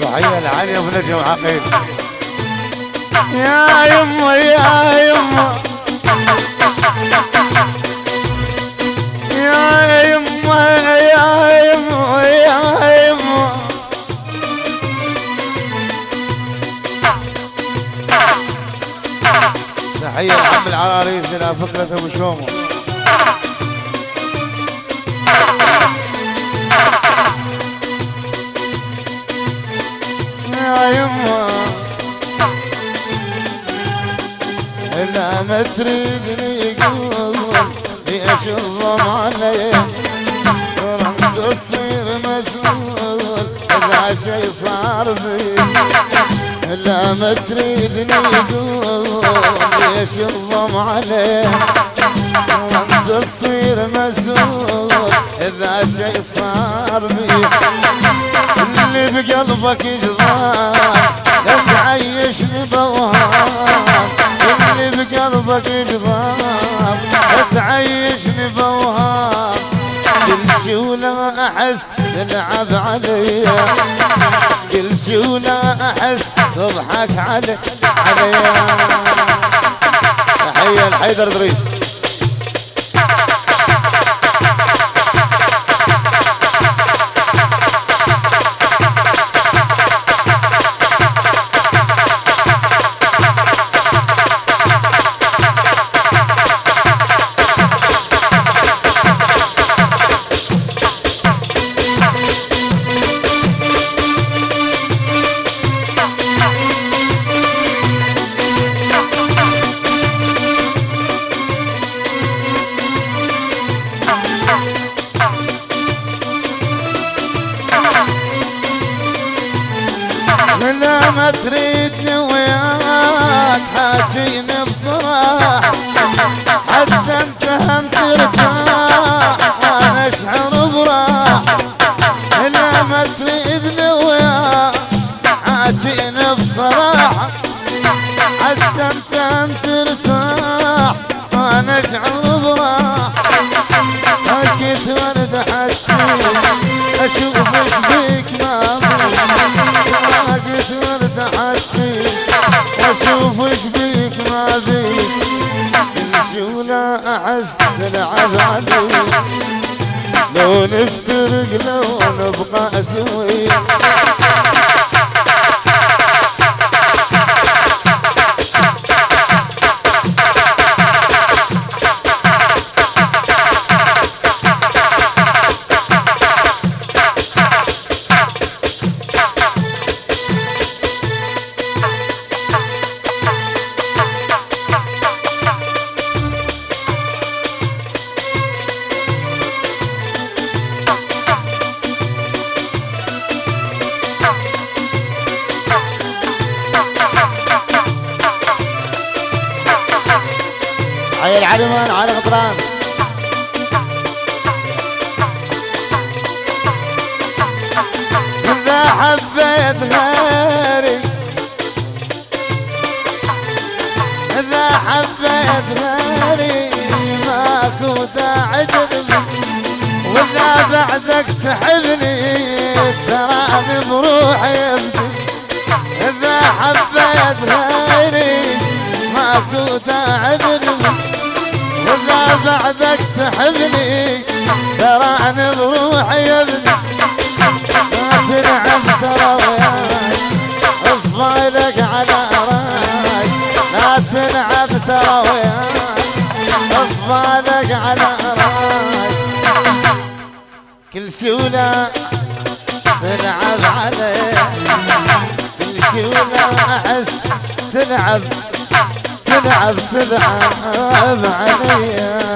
تحية العالية ابو نجم عقيل. يا يما يا يما يا يما يا يما يا يما تحية العم العراريس الى فكرة ابو شومو. يا يما إلا ما تريدني يقول ليش الظلم علي ورد تصير مسؤول إذا شي صار فيك. إلا ما تريدني يقول ليش الظلم علي ورد تصير مسؤول إذا شي صار فيك. اللي بقلبك جران لا تعيشني بوهان. اللي بقلبك جران لا تعيشني بوهان. كل شي ولا احس تلعب علي كل شي ولا احس تضحك علي. تحية الحيدر ادريس. لا ما تريدني وياك حاجيني بصراحة حتى انت هم ترتاح وانا اشعر براحة. لا ما تريدني وياك حاجيني بصراحة حتى انت هم ترتاح وانا اشعر براحة. ساكت ورد حجي اشوفك بيك ما ساكت ورد حجي اشوفك بيك ما بيك. كل شي ولا احس تلعب علي لو نفترق لو نبقى سوي. حي العلمان على غطران. إذا حبيت غيري إذا حبيت غيري ماكو داعي تغني. وإذا بعدك تحبني تراني بروحي يبكي. إذا حبيت غيري ماكو داعي تغني. وإذا بعدك تحبني تراني بروحي يبني. ما تنعم ترى وياي اصفايلك على راي. لا تنعم ترى وياي اصفايلك على راي. كل شي ولا تلعب علي كل شي ولا احس تلعب علي.